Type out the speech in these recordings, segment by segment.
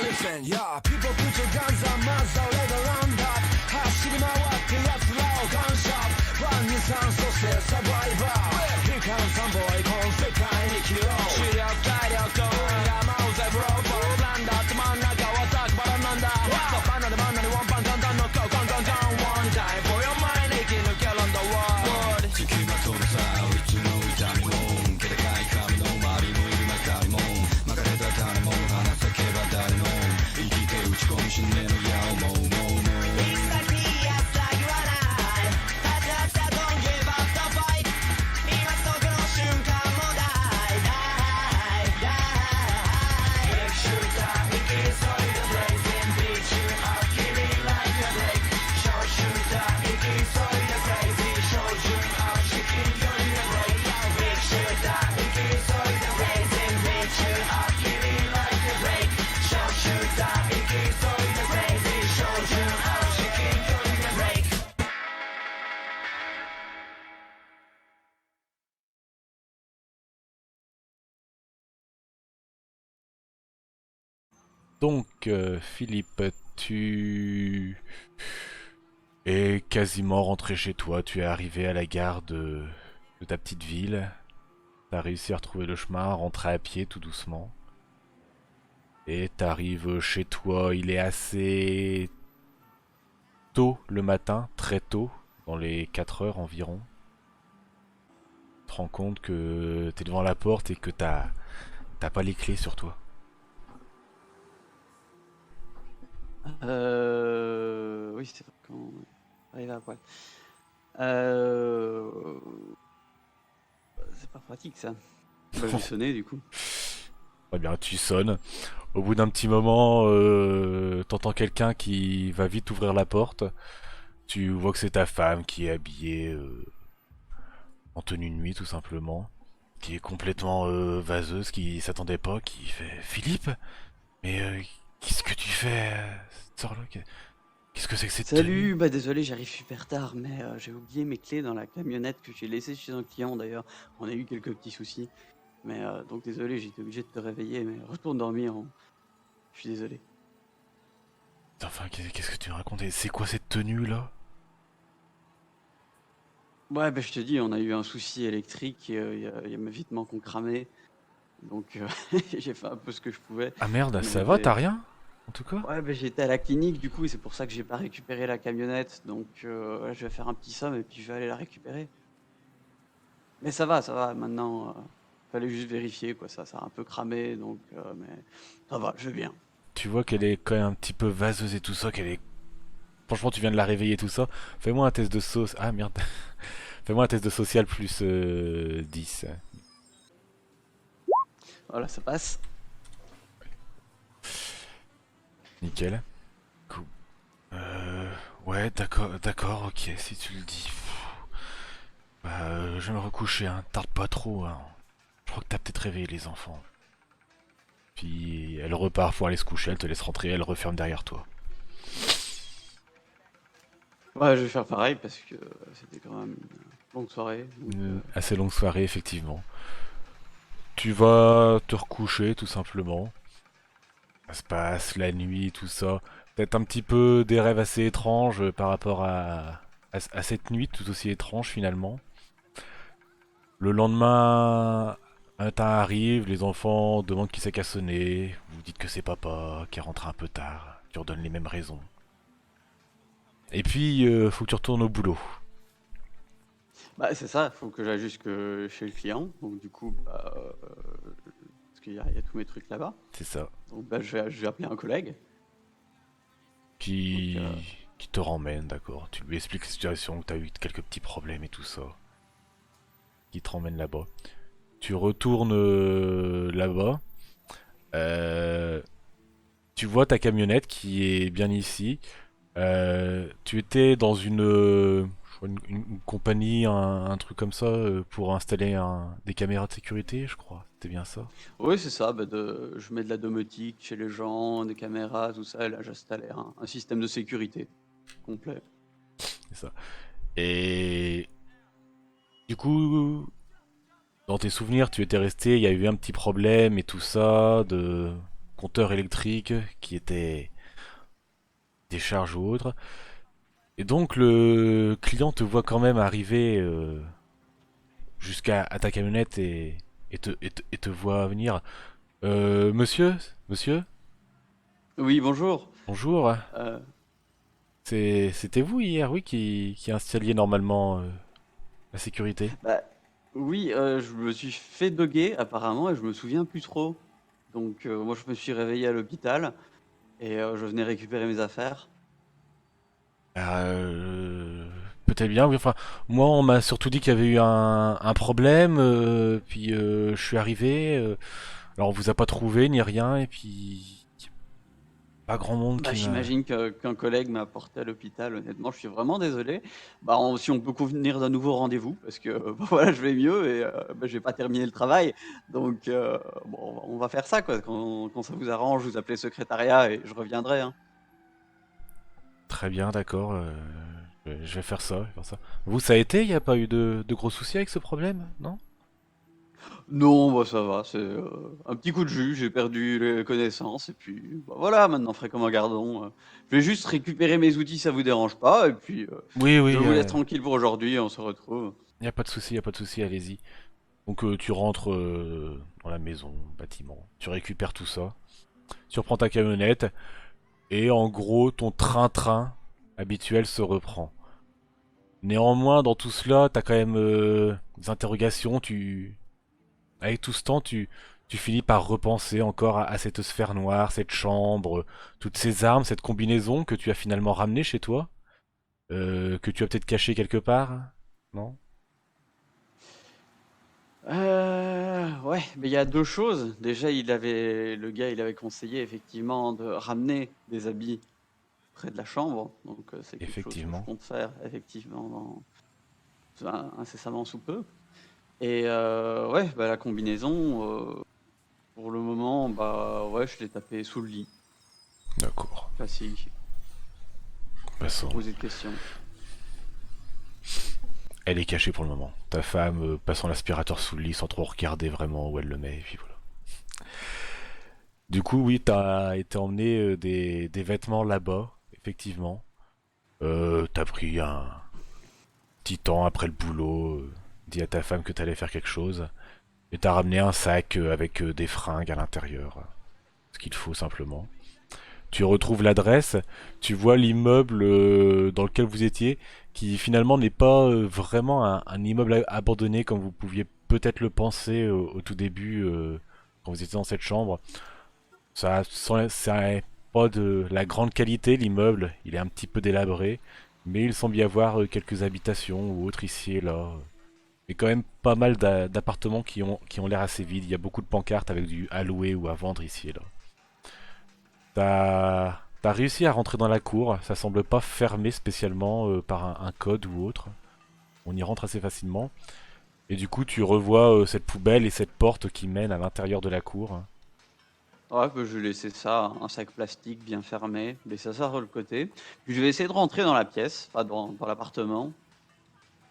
Listen, yeah, people put your guns on us, so let the round up. 走り回って奴らをガンショット。ワン、二、三、そしてサバイバー。悲観三ボーイ、この世界に生きろ。視力、体力、山をぜブロー。ボールランダー、つまん中はザクバラなんだ。バナナバナナワンパンタンタンのガンガンガンガン。One time for your mind, 生き抜けるんだワールド。月が飛ぶさ、いつの痛みも。気高い髪の周りもいる中にも。巻かれた種も話せけば誰も。生きて打ち込む死ねの矢をもう。Donc, Philippe, tu es quasiment rentré chez toi. Tu es arrivé à la gare de ta petite ville. Tu as réussi à retrouver le chemin, à rentrer à pied tout doucement. Et tu arrives chez toi. Il est assez tôt le matin, très tôt, dans les 4 heures environ. Tu te rends compte que tu es devant la porte et que t'as pas les clés sur toi. Oui, c'est vrai qu'on arrive à poil. Euh... C'est pas pratique ça. Bah, je vais sonner du coup. Très bien, tu sonnes. Au bout d'un petit moment, t'entends quelqu'un qui va vite ouvrir la porte. Tu vois que c'est ta femme qui est habillée en tenue de nuit tout simplement. Qui est complètement vaseuse, qui s'attendait pas, qui fait Philippe, mais qu'est-ce que tu fais sors-le, qu'est-ce que c'est que cette tenue? Salut, bah désolé, j'arrive super tard, mais j'ai oublié mes clés dans la camionnette que j'ai laissée chez un client d'ailleurs. On a eu quelques petits soucis. Mais donc désolé, j'ai été obligé de te réveiller, mais retourne dormir. Je suis désolé. Enfin, qu'est-ce que tu me racontes? Et c'est quoi cette tenue là? Ouais, bah je te dis, on a eu un souci électrique, il y a mes vêtements qui ont cramé. Donc j'ai fait un peu ce que je pouvais. Ah merde, Mais ça va, t'as rien? En tout cas? ouais, bah, j'étais à la clinique du coup, et c'est pour ça que j'ai pas récupéré la camionnette. Donc là, je vais faire un petit somme et puis je vais aller la récupérer. Mais ça va, maintenant. Fallait juste vérifier, quoi, ça a un peu cramé, donc mais ça va, je vais bien. Tu vois qu'elle est quand même un petit peu vaseuse et tout ça, qu'elle est... Franchement, tu viens de la réveiller tout ça. Fais-moi un test de sauce. Ah merde. Fais-moi un test de social plus 10. Voilà, ça passe. Nickel. Cool. Ouais, d'accord, ok, si tu le dis. Bah, je vais me recoucher, hein. Tarde pas trop, hein. Je crois que t'as peut-être réveillé les enfants. Puis elle repart pour aller se coucher, elle te laisse rentrer, elle referme derrière toi. Ouais, je vais faire pareil parce que c'était quand même une longue soirée. Donc, Une assez longue soirée, effectivement. Tu vas te recoucher, tout simplement. Ça se passe la nuit, tout ça. Peut-être un petit peu des rêves assez étranges par rapport à cette nuit, tout aussi étrange finalement. Le lendemain, un matin arrive, les enfants demandent qui c'est qui a sonné. Vous dites que c'est papa, qui est rentré un peu tard. Tu redonnes les mêmes raisons. Et puis, faut que tu retournes au boulot. bah, c'est ça, faut que j'aille jusque chez le client. Donc du coup, parce qu'il y a tous mes trucs là-bas. C'est ça. Donc bah, je vais appeler un collègue. Donc, Qui, qui te ramène, d'accord. Tu lui expliques la situation, que t'as eu quelques petits problèmes et tout ça. Qui te ramène là-bas. Tu retournes là-bas. Tu vois ta camionnette qui est bien ici. Tu étais dans je crois une compagnie, un truc comme ça, pour installer des caméras de sécurité, je crois. C'était bien ça. oui, c'est ça, bah, je mets de la domotique chez les gens, des caméras, tout ça, et là j'installais un système de sécurité complet. C'est ça. Et du coup, dans tes souvenirs, tu étais resté, il y a eu un petit problème et tout ça, de compteur électrique qui était décharge ou autre. Et donc le client te voit quand même arriver jusqu'à ta camionnette et te voit venir. Monsieur, monsieur, Oui, bonjour. bonjour. Euh, C'était vous hier, oui, qui installiez normalement la sécurité. Bah, oui, je me suis fait bugger apparemment et je me souviens plus trop. Donc moi je me suis réveillé à l'hôpital et je venais récupérer mes affaires. Euh, Peut-être bien, oui. Enfin, moi, on m'a surtout dit qu'il y avait eu un problème, puis je suis arrivé. Alors, on vous a pas trouvé ni rien, et puis pas grand monde Bah, qui m'a. j'imagine qu'un collègue m'a apporté à l'hôpital. Honnêtement, je suis vraiment désolé. Bah, si on peut convenir d'un nouveau rendez-vous, parce que bah, voilà, je vais mieux et bah, je vais pas terminer le travail. Donc bon, on va faire ça quoi. Quand ça vous arrange, vous appelez le secrétariat et je reviendrai, hein. Très bien, d'accord. Je vais faire ça, je vais faire ça. Vous, ça a été? Il n'y a pas eu de gros soucis avec ce problème, non? Non, bah ça va, c'est un petit coup de jus, j'ai perdu les connaissances et puis bah, voilà, maintenant frais comme un gardon. Je vais juste récupérer mes outils, ça vous dérange pas, et puis Oui, je oui, vous laisse tranquille pour aujourd'hui, on se retrouve. il n'y a pas de souci, il n'y a pas de souci, allez-y. Donc, tu rentres dans la maison, bâtiment, tu récupères tout ça, tu reprends ta camionnette, et en gros, ton train-train habituel se reprend. Néanmoins, dans tout cela, t'as quand même des interrogations. Avec tout ce temps, tu finis par repenser encore à cette sphère noire, cette chambre, toutes ces armes, cette combinaison que tu as finalement ramenée chez toi, que tu as peut-être caché quelque part, non? Ouais, mais il y a deux choses. Déjà, le gars, il avait conseillé effectivement de ramener des habits près de la chambre, donc c'est quelque chose que je Effectivement. compte faire effectivement incessamment sous peu. Et ouais, bah, la combinaison, pour le moment, bah ouais, je l'ai tapée sous le lit. D'accord. Classique, pas trop Passons. poser de questions. Elle est cachée pour le moment. Ta femme passant l'aspirateur sous le lit sans trop regarder vraiment où elle le met, et puis voilà. Du coup, oui, t'as été emmené des vêtements là-bas, effectivement. T'as pris un petit temps après le boulot, dit à ta femme que t'allais faire quelque chose, et t'as ramené un sac avec des fringues à l'intérieur, ce qu'il te faut simplement. Tu retrouves l'adresse, tu vois l'immeuble dans lequel vous étiez, qui finalement n'est pas vraiment un immeuble abandonné comme vous pouviez peut-être le penser au tout début quand vous étiez dans cette chambre. Ça a pas de la grande qualité, l'immeuble, il est un petit peu délabré, mais il semble y avoir quelques habitations ou autres ici et là. Et quand même pas mal d'appartements qui ont l'air assez vides. Il y a beaucoup de pancartes avec du à louer ou à vendre ici et là. T'as réussi à rentrer dans la cour, ça semble pas fermé spécialement par un code ou autre. On y rentre assez facilement. Et du coup, tu revois cette poubelle et cette porte qui mènent à l'intérieur de la cour. Ouais, bah, je vais laisser ça, un sac plastique bien fermé, laisser ça sur le côté. Puis je vais essayer de rentrer dans la pièce, enfin dans l'appartement.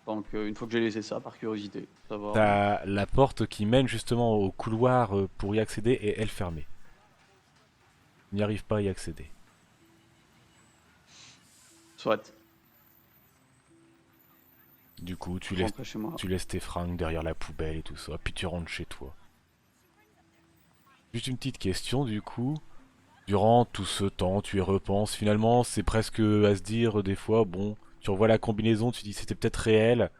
Donc une fois que j'ai laissé ça, par curiosité, savoir. T'as la porte qui mène justement au couloir pour y accéder et elle fermée. Tu n'y arrives pas à y accéder. Soit, Du coup, je rentrais chez moi. tu laisses tes fringues derrière la poubelle et tout ça, puis tu rentres chez toi. Juste une petite question du coup. Durant tout ce temps, tu y repenses. Finalement, c'est presque à se dire des fois, bon, tu revois la combinaison, tu dis c'était peut-être réel,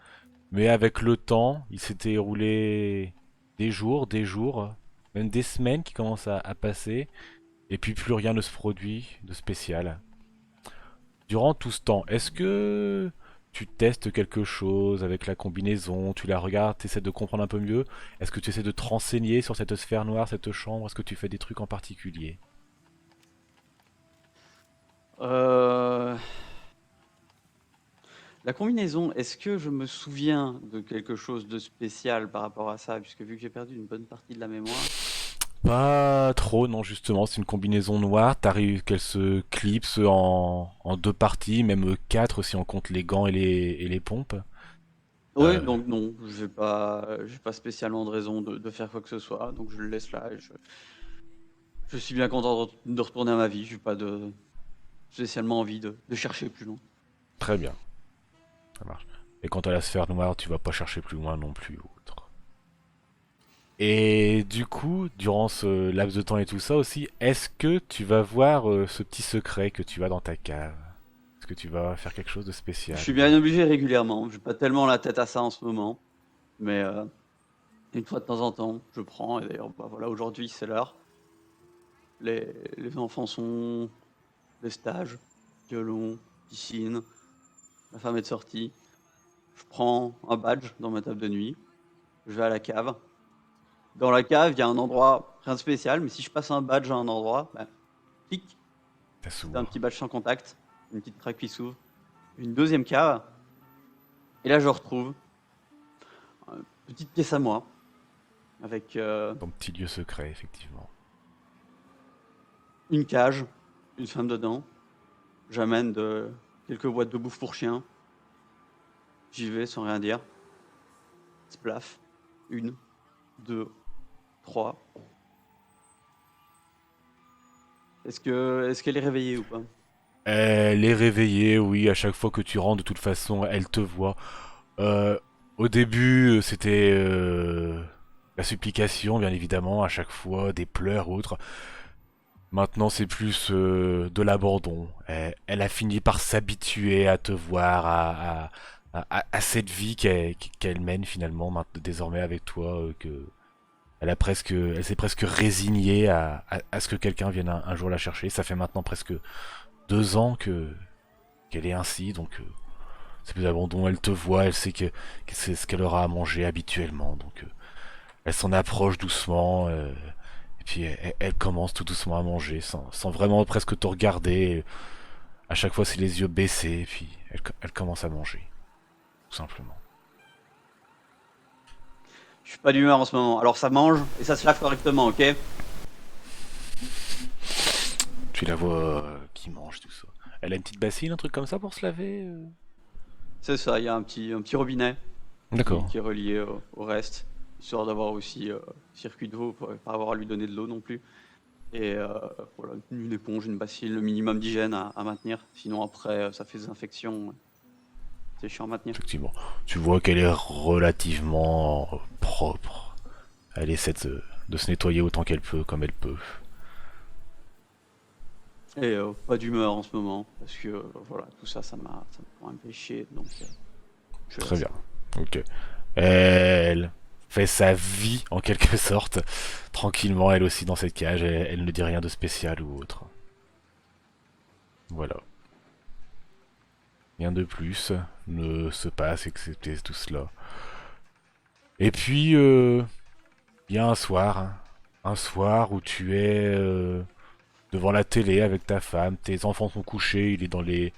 mais avec le temps, il s'était éroulé des jours, même des semaines qui commencent à passer, et puis plus rien ne se produit de spécial. Durant tout ce temps, est-ce que tu testes quelque chose avec la combinaison, tu la regardes, tu essaies de comprendre un peu mieux? Est-ce que tu essaies de te renseigner sur cette sphère noire, cette chambre? Est-ce que tu fais des trucs en particulier? Euh, La combinaison, est-ce que je me souviens de quelque chose de spécial par rapport à ça, puisque vu que j'ai perdu une bonne partie de la mémoire. Pas trop, non, justement, c'est une combinaison noire. T'arrives qu'elle se clipse en deux parties, même quatre si on compte les gants et les pompes. Ouais, Euh, donc non, j'ai pas spécialement de raison de faire quoi que ce soit, donc je le laisse là. Je Je suis bien content de retourner à ma vie. J'ai pas spécialement envie de chercher plus loin. Très bien, ça marche. Et quant à la sphère noire, tu vas pas chercher plus loin non plus ou autre. Et du coup, durant ce laps de temps et tout ça aussi, est-ce que tu vas voir ce petit secret que tu as dans ta cave? Est-ce que tu vas faire quelque chose de Je spécial? suis bien obligé régulièrement. J'ai pas tellement la tête à ça en ce moment, mais une fois de temps en temps, je prends. Et d'ailleurs, bah voilà, aujourd'hui c'est l'heure. Les enfants sont des stages, violon, piscine. Ma femme est sortie. Je prends un badge dans ma table de nuit. Je vais à la cave. Dans la cave, il y a un endroit rien de spécial, mais si je passe un badge à un endroit, bah, clic, Ça c'est un s'ouvre. petit badge sans contact, une petite traque qui s'ouvre. Une deuxième cave, et là je retrouve une petite pièce à moi, avec Ton petit lieu secret, effectivement. une cage, une femme dedans. J'amène quelques boîtes de bouffe pour chien. J'y vais sans rien dire. Splaf. Une, deux, trois. Est-ce qu'elle est réveillée ou pas? Elle est réveillée, oui, à chaque fois que tu rentres, de toute façon, elle te voit. Euh, Au début, c'était la supplication, bien évidemment, à chaque fois, des pleurs ou autres. Maintenant, c'est plus de l'abandon. Elle a fini par s'habituer à te voir, à cette vie qu'elle mène finalement, désormais avec toi, que elle s'est presque résignée à ce que quelqu'un vienne un jour la chercher. Ça fait maintenant presque 2 ans qu'elle est ainsi, donc c'est plus d'abandon. Elle te voit, elle sait que c'est ce qu'elle aura à manger habituellement, donc elle s'en approche doucement. Et puis elle commence tout doucement à manger, sans vraiment presque te regarder. À chaque fois, c'est les yeux baissés, et puis elle commence à manger, tout simplement. Je suis pas d'humeur en ce moment. Alors ça mange et ça se lave correctement, ok? Tu la vois qui mange tout ça. Elle a une petite bassine, un truc comme ça pour se laver C'est ça, il y a un petit robinet qui, D'accord. qui est relié au reste, histoire d'avoir aussi circuit de d'eau pour pas avoir à lui donner de l'eau non plus. Et voilà, une éponge, une bassine, le minimum d'hygiène à maintenir. Sinon après, ça fait des infections. C'est chiant à maintenir. Effectivement. Tu vois qu'elle est relativement propre. Elle essaie de se nettoyer autant qu'elle peut, comme elle peut. Et pas d'humeur en ce moment, parce que voilà, tout ça, ça m'a quand même fait chier. Donc je Très laisse. bien. Ok. Elle fait sa vie en quelque sorte, tranquillement elle aussi dans cette cage. Elle ne dit rien de spécial ou autre. Voilà. Rien de plus ne se passe excepté tout cela. Et puis, il y a un soir où tu es devant la télé avec ta femme, tes enfants sont couchés, il est dans les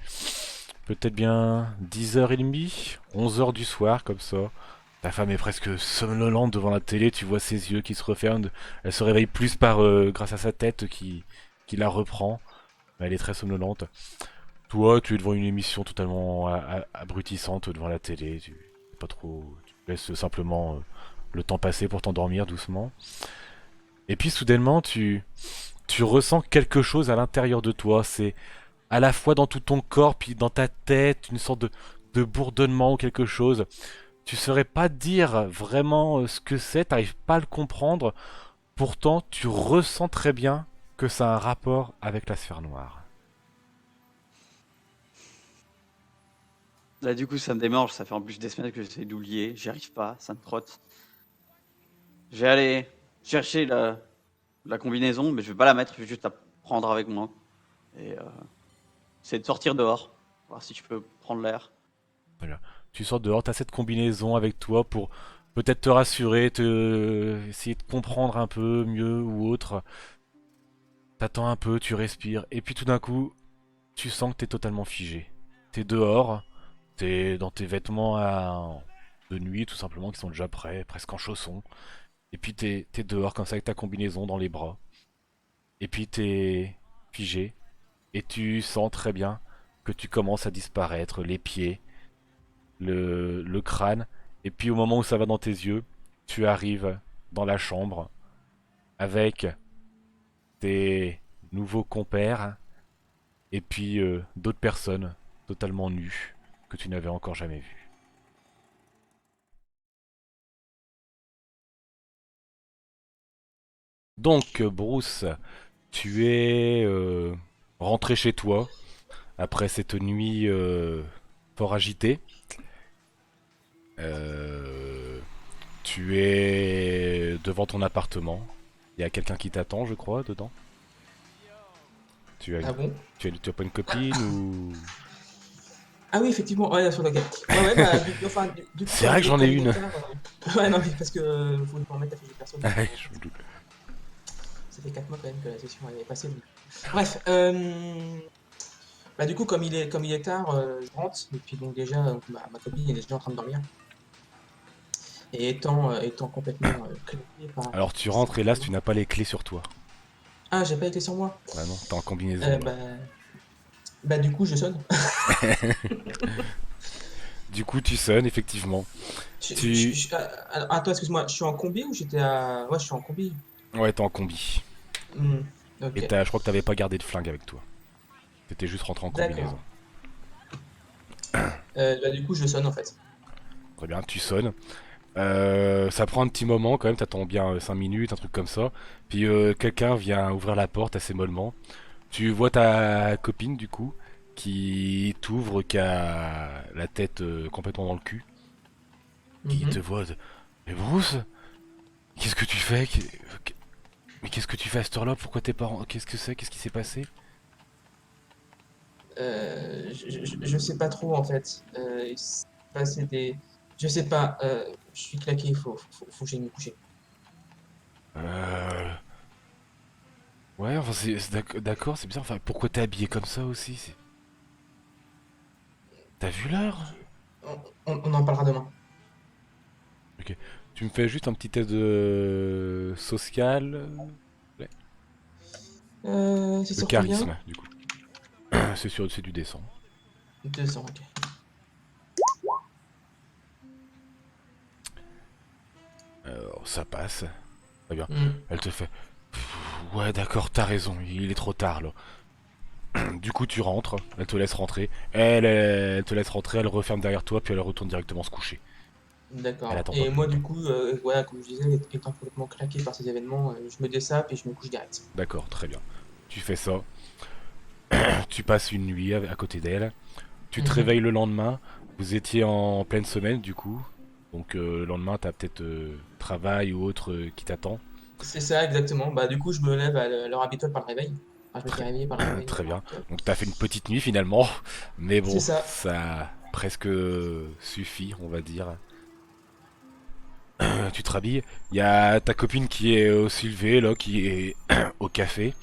peut-être bien 10h30, 11h du soir comme ça. Ta femme est presque somnolente devant la télé, tu vois ses yeux qui se referment, elle se réveille plus grâce à sa tête qui la reprend, mais elle est très somnolente. Toi, tu es devant une émission totalement abrutissante devant la télé, pas trop, tu laisses simplement le temps passer pour t'endormir doucement. Et puis soudainement, tu ressens quelque chose à l'intérieur de toi, c'est à la fois dans tout ton corps, puis dans ta tête, une sorte de bourdonnement ou quelque chose. Tu saurais pas dire vraiment ce que c'est, t'arrives pas à le comprendre, pourtant tu ressens très bien que ça a un rapport avec la sphère noire. Là, du coup, ça me démange. Ça fait en plus des semaines que j'essaie d'oublier. J'y arrive pas, ça me trotte. Je vais aller chercher la combinaison, mais je vais pas la mettre, je vais juste la prendre avec moi. Et essayer de sortir dehors, voir si je peux prendre l'air. Voilà. Tu sors dehors, t'as cette combinaison avec toi pour peut-être te rassurer, essayer de comprendre un peu mieux ou autre. T'attends un peu, tu respires, et puis tout d'un coup, tu sens que t'es totalement figé. T'es dehors, t'es dans tes vêtements de nuit tout simplement qui sont déjà prêts, presque en chaussons. Et puis t'es dehors comme ça avec ta combinaison dans les bras. Et puis t'es figé. Et tu sens très bien que tu commences à disparaître, les pieds, le crâne. Et puis au moment où ça va dans tes yeux, tu arrives dans la chambre avec tes nouveaux compères et puis d'autres personnes totalement nues que tu n'avais encore jamais vues. Donc, Bruce, tu es rentré chez toi après cette nuit fort agitée. Euh, Tu es devant ton appartement. Il y a quelqu'un qui t'attend, je crois, dedans. Tu as, Ah bon? tu as pas une copine ou... Ah oui, effectivement, ouais, sur la gueule. Ouais, ouais, bah, enfin, du coup, C'est vrai que j'en ai comme il une. est tard, ouais, non, mais parce que faut en mettre à faire des personnes. Ouais, je me doute. Ça fait 4 mois quand même que la session est passée. Donc. Bref, bah, du coup, comme il est tard, je rentre, et puis donc déjà, ma copine elle est déjà en train de dormir. Et étant complètement claquée par. Alors tu rentres et là, tu n'as pas les clés sur toi. Ah, j'ai pas été sur moi. Bah non, t'es en combinaison là. Bah, du coup, je sonne. Du coup, tu sonnes, effectivement. Tu... Attends, excuse-moi, je suis en combi ou j'étais à. Ouais, je suis en combi. Ouais, t'es en combi. Hmm, Et ok. je crois que t'avais pas gardé de flingue avec toi. T'étais juste rentré en combinaison. D'accord. Bah, du coup, je sonne en fait. Très bien, tu sonnes. Ça prend un petit moment quand même, t'attends bien 5 minutes, un truc comme ça. Puis quelqu'un vient ouvrir la porte assez mollement. Tu vois ta copine du coup, qui t'ouvre, qui a la tête complètement dans le cul, qui te Mhm. voit. Mais Bruce, qu'est-ce que tu fais? Mais qu'est-ce que tu fais à cette heure-là? Pourquoi tes parents... Qu'est-ce que c'est? Qu'est-ce qui s'est passé? Je sais pas trop en fait. Il s'est passé des. Je sais pas. Je suis claqué. Faut que j'aille me coucher. Euh... Ouais, enfin d'accord, c'est bizarre. Enfin, pourquoi t'es habillé comme ça aussi? T'as vu l'heure? On en parlera demain. Ok. Tu me fais juste un petit test de social, ouais. C'est De sur combien? charisme, du coup. C'est du descend. 200, ok. Ça passe. Très bien. Hmm. Elle te fait. Ouais, d'accord, t'as raison. Il est trop tard là. Du coup, tu rentres. Elle te laisse rentrer. Elle te laisse rentrer. Elle referme derrière toi, puis elle retourne directement se coucher. Elle D'accord. attend pas Et plus moi, longtemps. du coup, voilà, comme je disais, étant complètement claqué par ces événements, je me dessape et je me couche direct. D'accord, très bien. Tu fais ça. Tu passes une nuit à côté d'elle. Tu te Mhm. réveilles le lendemain. Vous étiez en pleine semaine, du coup. Donc le lendemain, t'as peut-être travail ou autre qui t'attend. C'est ça, exactement. Bah, du coup, je me lève à l'heure habituelle par le réveil. Enfin, je m'étais Très, réveillé par le réveil très à l'heure bien. habituelle. Donc t'as fait une petite nuit finalement. Mais C'est bon, ça. ça a presque suffit, on va dire. Tu te rhabilles. Il y a ta copine qui est aussi levée, là, qui est au café.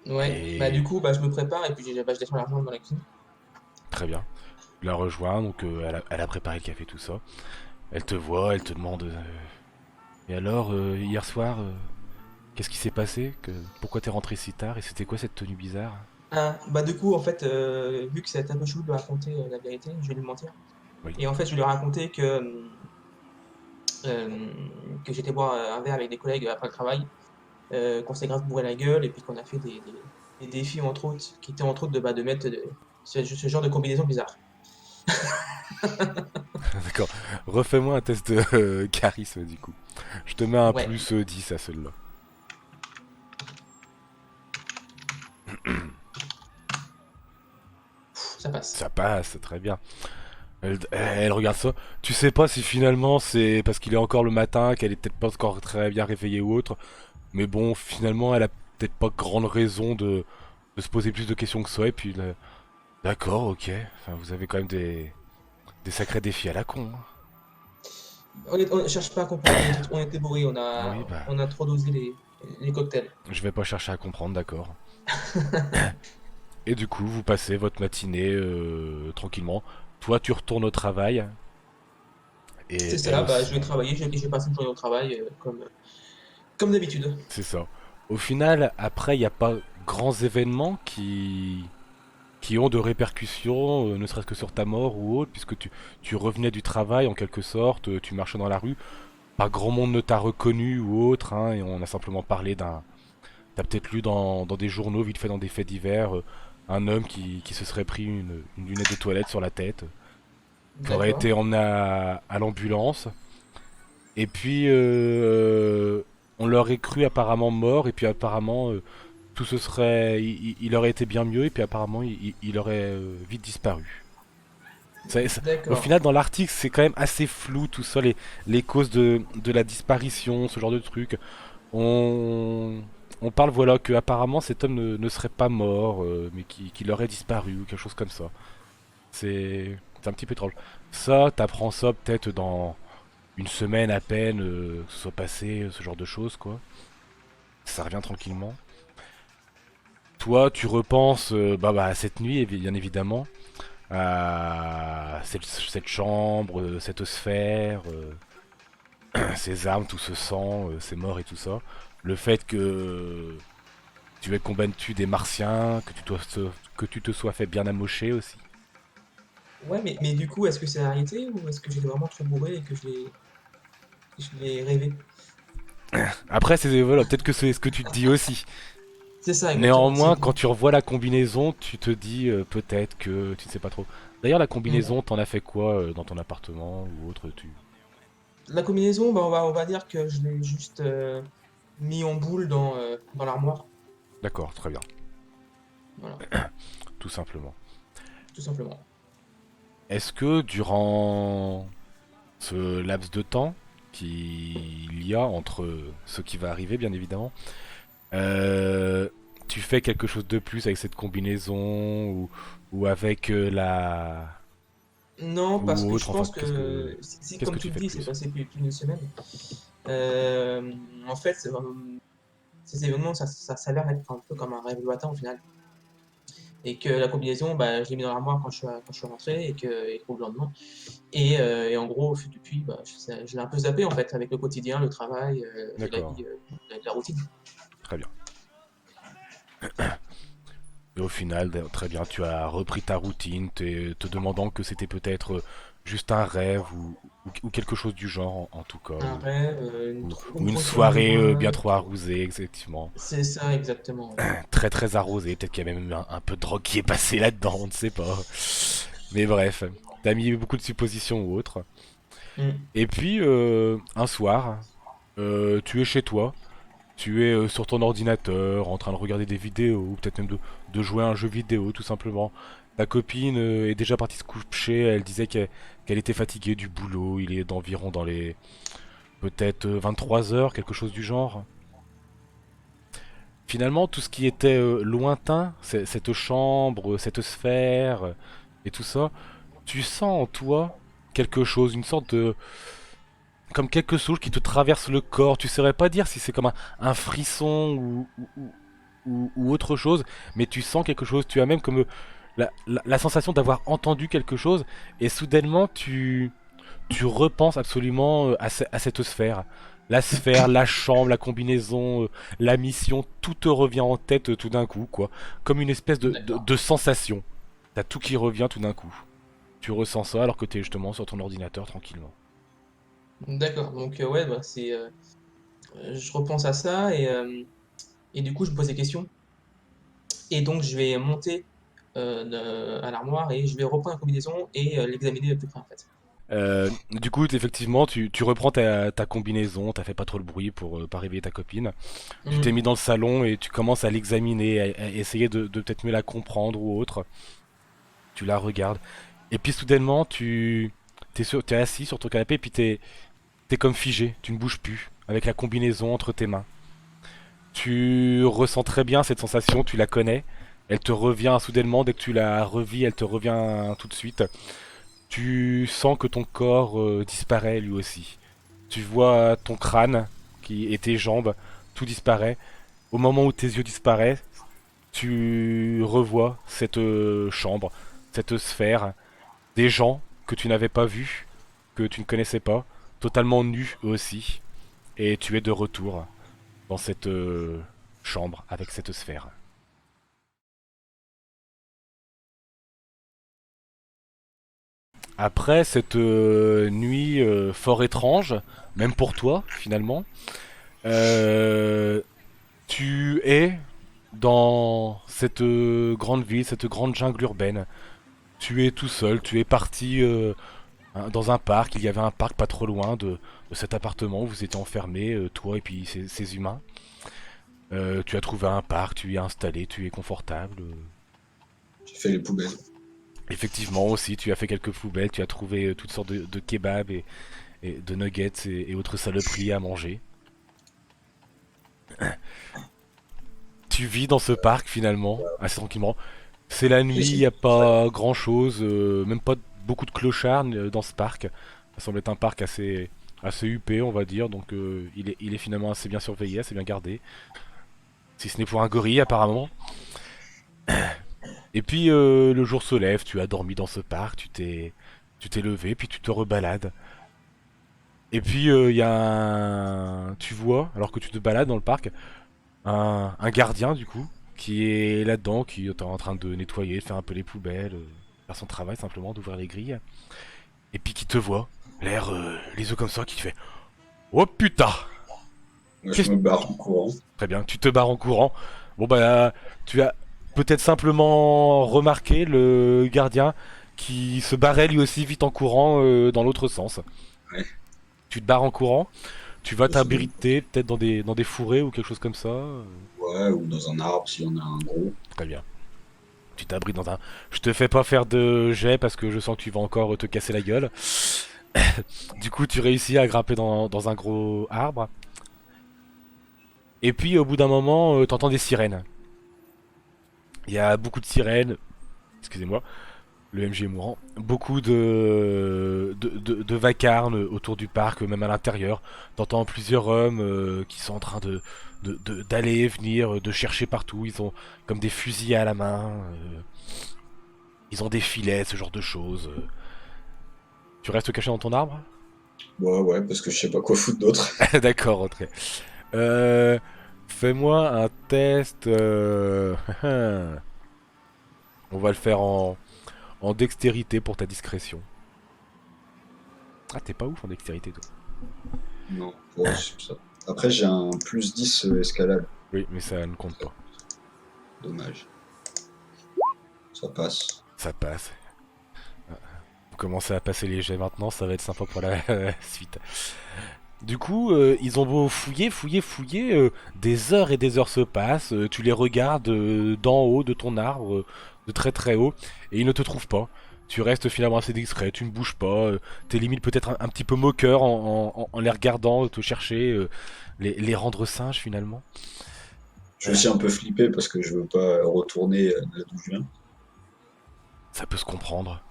Ouais. Bah, du Et coup, bah, je me prépare et puis je descends l'argent dans la cuisine. très bien. Tu la rejoins, donc elle a préparé le café, tout ça. Elle te voit, elle te demande et alors, hier soir, qu'est-ce qui s'est passé pourquoi t'es rentré si tard? Et c'était quoi cette tenue bizarre? Ah, bah, du coup, en fait, vu que c'est un peu chelou de lui raconter la vérité, je vais lui mentir. Oui, Et en fait, je lui ai raconté euh, que j'étais boire un verre avec des collègues après le travail, qu'on s'est grave bourré la gueule et puis qu'on a fait des défis, entre autres, qui étaient entre autres de mettre ce genre de combinaison bizarre. d'accord. Refais-moi un test de charisme, du coup. Je te mets un Ouais, plus 10 à celui-là. ça passe. Ça passe, très bien. Elle regarde ça. Tu sais pas si finalement c'est parce qu'il est encore le matin, qu'elle est peut-être pas encore très bien réveillée ou autre. Mais bon, finalement, elle a peut-être pas grande raison de se poser plus de questions que ça. Et puis, d'accord, ok. Enfin, vous avez quand même des sacrés défis à la con, hein. On ne cherche pas à comprendre, on était bourrés, Oui, bah, on a trop dosé les cocktails. je vais pas chercher à comprendre, d'accord. Et du coup, vous passez votre matinée tranquillement. Toi, tu retournes au travail. C'est Et elle ça, bah, je aussi. vais travailler, je vais passer une journée au travail comme d'habitude. C'est ça. Au final, après, il n'y a pas grands événements qui ont de répercussions, ne serait-ce que sur ta mort ou autre, puisque tu revenais du travail en quelque sorte, tu marchais dans la rue, pas grand monde ne t'a reconnu ou autre, hein, et on a simplement parlé T'as peut-être lu dans des journaux, vite fait dans des faits divers, un homme qui se serait pris une lunette de toilette sur la tête, qui aurait D'accord. été emmené à l'ambulance, et puis on l'aurait cru apparemment mort, et puis apparemment tout se serait, il aurait été bien mieux, et puis apparemment il aurait vite disparu. Au D'accord. final, dans l'article, c'est quand même assez flou tout ça, les causes de la disparition, ce genre de truc. On, on parle, voilà, que apparemment cet homme ne serait pas mort, mais qu'il aurait disparu ou quelque chose comme ça. C'est un petit peu étrange. Ça, t'apprends ça peut-être dans une semaine à peine, que ce soit passé, ce genre de choses, quoi. Ça revient tranquillement. Toi, tu repenses à cette nuit, bien évidemment, à cette chambre, cette sphère, ces armes, tout ce sang, ces morts et tout ça. Le fait que tu aies combattu des martiens, que tu te sois fait bien amocher aussi. Ouais, mais du coup, est-ce que c'est arrêté ou est-ce que j'étais vraiment trop bourré et que je l'ai rêvé? Après, voilà, peut-être que c'est ce que tu te dis aussi. C'est ça, exactement. Néanmoins, quand tu revois la combinaison, tu te dis peut-être que tu ne sais pas trop. D'ailleurs, la Mm. combinaison, t'en as fait quoi dans ton appartement ou autre La combinaison, bah, on va dire que je l'ai juste mis en boule dans l'armoire. D'accord, très bien, Voilà, tout simplement. tout simplement. Est-ce que durant ce laps de temps qu'il y a entre ce qui va arriver, bien évidemment, euh, tu fais quelque chose de plus avec cette combinaison ou avec Non, parce ou que je autre, enfin, pense que, si, qu'est-ce comme que tu tu le fais de dis, c'est plus? passé plus d'une semaine. Euh, En fait, ces événements, ça s'avère être un peu comme un rêve lointain au final. Et que la combinaison, bah, je l'ai mis dans l'armoire quand je suis rentré et pour le lendemain. Et en gros, depuis, bah, je l'ai un peu zappé en fait, avec le quotidien, le travail et la D'accord, vie, la routine. très bien. Et au final, très bien, tu as repris ta routine, te demandant que c'était peut-être juste un rêve ou quelque chose du genre, en tout cas, Un rêve, ou une une trop sur soirée bien amoureux. trop arrosée, effectivement. C'est ça, exactement. Très très arrosée, peut-être qu'il y a même un peu de drogue qui est passé là-dedans, on ne sait pas. Mais bref, t'as mis beaucoup de suppositions ou autres. Mm. Et puis, un soir, tu es chez toi, tu es sur ton ordinateur, en train de regarder des vidéos, ou peut-être même de jouer à un jeu vidéo, tout simplement. Ta copine est déjà partie se coucher, elle disait qu'elle était fatiguée du boulot, il est d'environ dans les peut-être 23 heures, quelque chose du genre. Finalement, tout ce qui était lointain, cette chambre, cette sphère et tout ça, tu sens en toi quelque chose, une sorte de comme quelque chose qui te traverse le corps. Tu saurais pas dire si c'est comme un frisson ou autre chose, mais tu sens quelque chose. Tu as même comme la sensation d'avoir entendu quelque chose, et soudainement tu repenses absolument à cette sphère. La sphère, la chambre, la combinaison, la mission, tout te revient en tête tout d'un coup, quoi. Comme une espèce D'accord. de sensation. T'as tout qui revient tout d'un coup. Tu ressens ça alors que t'es justement sur ton ordinateur tranquillement. D'accord. Donc, ouais, bah, je repense à ça et du coup, je me pose des questions. Et donc, je vais monter à l'armoire et je vais reprendre la combinaison et l'examiner de plus près en fait. Du coup, effectivement, tu reprends ta combinaison, t'as fait pas trop le bruit pour pas réveiller ta copine. Tu t'es mis Mm. dans le salon et tu commences à l'examiner, à essayer de peut-être mieux la comprendre ou autre. Tu la regardes. Et puis soudainement, t'es assis sur ton canapé et puis t'es comme figé, tu ne bouges plus, avec la combinaison entre tes mains. Tu ressens très bien cette sensation, tu la connais. Elle te revient soudainement, dès que tu la revis, elle te revient tout de suite. Tu sens que ton corps disparaît lui aussi. Tu vois ton crâne et tes jambes, tout disparaît. Au moment où tes yeux disparaissent, tu revois cette chambre, cette sphère, des gens que tu n'avais pas vus, que tu ne connaissais pas, totalement nus eux aussi. Et tu es de retour dans cette chambre avec cette sphère. Après cette nuit fort étrange, même pour toi finalement, euh, Tu es dans cette grande ville, cette grande jungle urbaine. Tu es tout seul, tu es parti dans un parc. Il y avait un parc pas trop loin de cet appartement où vous étiez enfermés, toi et puis ces humains. Tu as trouvé un parc, tu y es installé, tu es confortable. J'ai fait les poubelles. Effectivement aussi, tu as fait quelques poubelles, tu as trouvé toutes sortes de kebabs et de nuggets et autres saloperies à manger. Tu vis dans ce parc finalement, assez tranquillement. C'est la nuit, il n'y a pas grand chose, même pas beaucoup de clochards dans ce parc. Ça semble être un parc assez huppé, on va dire, donc il est finalement assez bien surveillé, assez bien gardé. Si ce n'est pour un gorille apparemment. Et puis le jour se lève, tu as dormi dans ce parc, tu t'es levé, puis tu te rebalades. Et puis il y a tu vois, alors que tu te balades dans le parc, un gardien du coup, qui est là-dedans, qui est en train de nettoyer, de faire un peu les poubelles, faire son travail simplement, d'ouvrir les grilles. Et puis qui te voit, l'air les yeux comme ça, qui te fait oh putain! Moi, Qu'est-ce- je me barre en courant. Très bien, tu te barres en courant. Bon bah tu as peut-être simplement remarqué le gardien qui se barrait lui aussi vite en courant dans l'autre sens. Ouais. Tu te barres en courant, tu vas Je t'abriter peut-être dans des fourrés ou quelque chose comme ça. Ouais, ou dans un arbre s'il y en a un gros. Très bien. Tu t'abrites dans un... Je te fais pas faire de jet parce que je sens que tu vas encore te casser la gueule. Du coup tu réussis à grimper dans un gros arbre. Et puis au bout d'un moment t'entends des sirènes. Il y a beaucoup de sirènes. Excusez-moi. Le MJ est mourant. Beaucoup de vacarmes autour du parc, même à l'intérieur. T'entends plusieurs hommes qui sont en train d'aller et venir, de chercher partout. Ils ont comme des fusils à la main. Ils ont des filets, ce genre de choses. Tu restes caché dans ton arbre? Ouais, parce que je sais pas quoi foutre d'autre. D'accord, ok. Fais-moi un test. On va le faire en dextérité pour ta discrétion. Ah, t'es pas ouf en dextérité, toi. Non, ouais, c'est ça. Après, j'ai un plus 10 escalade. Oui, mais ça ne compte pas. Dommage. Ça passe. Ça passe. Vous commencez à passer les jets maintenant, ça va être sympa pour la suite. Du coup, ils ont beau fouiller, des heures et des heures se passent, tu les regardes d'en haut de ton arbre, de très très haut, et ils ne te trouvent pas. Tu restes finalement assez discret, tu ne bouges pas, t'es limite peut-être un petit peu moqueur en les regardant, te chercher, les rendre singes finalement. Je suis aussi un peu flippé parce que je veux pas retourner là d'où je viens. Ça peut se comprendre.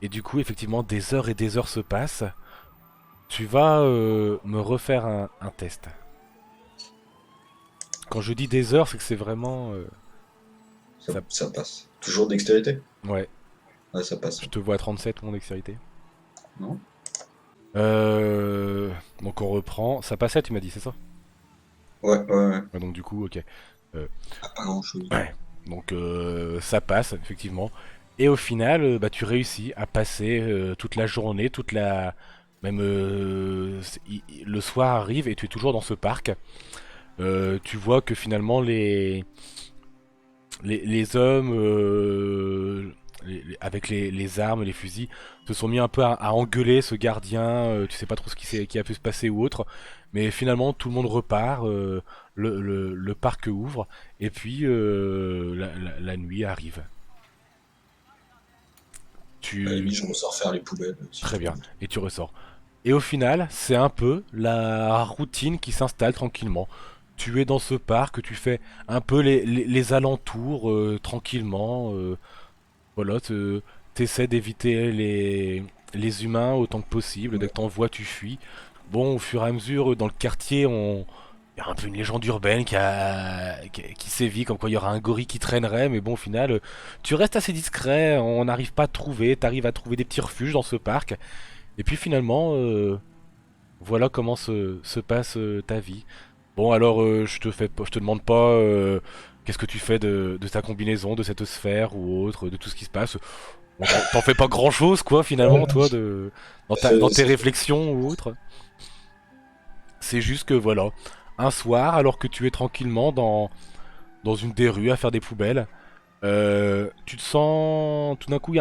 Et du coup, effectivement, des heures et des heures se passent. Tu vas me refaire un test. Quand je dis des heures, c'est que c'est vraiment... Ça passe. Toujours dextérité? Ouais, Ouais, ça passe. je te vois à 37, mon dextérité. Non? Donc on reprend. Ça passait, tu m'as dit, c'est ça? Ouais. Ouais, donc du coup, ok. Pas grand chose. Ouais. Donc ça passe, effectivement. Et au final, bah, tu réussis à passer toute la journée, même le soir arrive et tu es toujours dans ce parc. Tu vois que finalement les hommes avec les armes, les fusils, se sont mis un peu à engueuler ce gardien. Tu sais pas trop qui a pu se passer ou autre. Mais finalement, tout le monde repart. Le parc ouvre. Et puis, la nuit arrive. À la limite, je ressors faire les poubelles. Si Très je bien. peux. Et tu ressors. Et au final, c'est un peu la routine qui s'installe tranquillement. Tu es dans ce parc, tu fais un peu les alentours tranquillement. Voilà, t'essaies d'éviter les humains autant que possible. Dès que t'en vois, tu fuis. Bon, au fur et à mesure, dans le quartier, il y a un peu une légende urbaine qui sévit, comme quoi il y aura un gorille qui traînerait. Mais bon, au final, tu restes assez discret. On n'arrive pas à te trouver. T'arrives à trouver des petits refuges dans ce parc. Et puis finalement, voilà comment se passe ta vie. Bon, alors, je te demande pas qu'est-ce que tu fais de ta combinaison, de cette sphère ou autre, de tout ce qui se passe. Bon, t'en fais pas grand-chose, quoi, finalement, toi, dans tes C'est- réflexions ou autre. C'est juste que, voilà, un soir, alors que tu es tranquillement dans une des rues à faire des poubelles, tu te sens tout d'un coup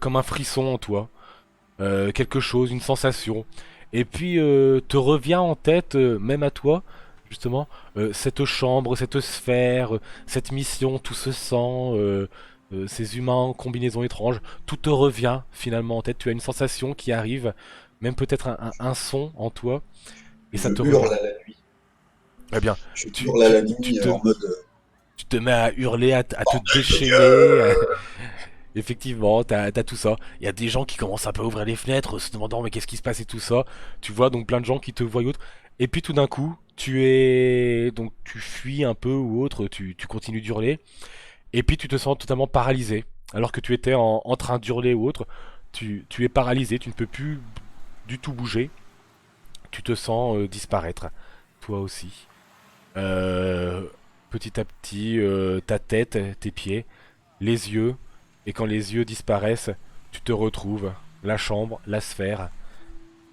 comme un frisson en toi, quelque chose, une sensation. Et puis te revient en tête, même à toi, justement, cette chambre, cette sphère, cette mission, tout ce sang, ces humains en combinaison étrange, tout te revient finalement en tête. Tu as une sensation qui arrive, même peut-être un son en toi, et ça Je te hurle revient. à la nuit. Eh bien, Je tu, hurle à tu, la tu nuit te, en mode tu te mets à hurler, à te bordel de déchaîner. Dieu. Effectivement, t'as tout ça. Il y a des gens qui commencent un peu à ouvrir les fenêtres, se demandant mais qu'est-ce qui se passe et tout ça. Tu vois donc plein de gens qui te voient et autres. Et puis tout d'un coup, tu fuis un peu ou autre, tu continues d'hurler. Et puis tu te sens totalement paralysé. Alors que tu étais en train d'hurler ou autre, tu es paralysé, tu ne peux plus du tout bouger. Tu te sens disparaître, toi aussi. Euh, Petit à petit, ta tête, tes pieds, les yeux, et quand les yeux disparaissent, tu te retrouves, la chambre, la sphère,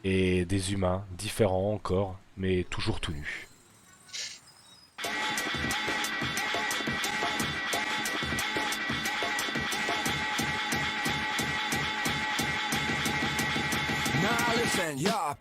et des humains différents encore, mais toujours tout nus. Now listen, yeah,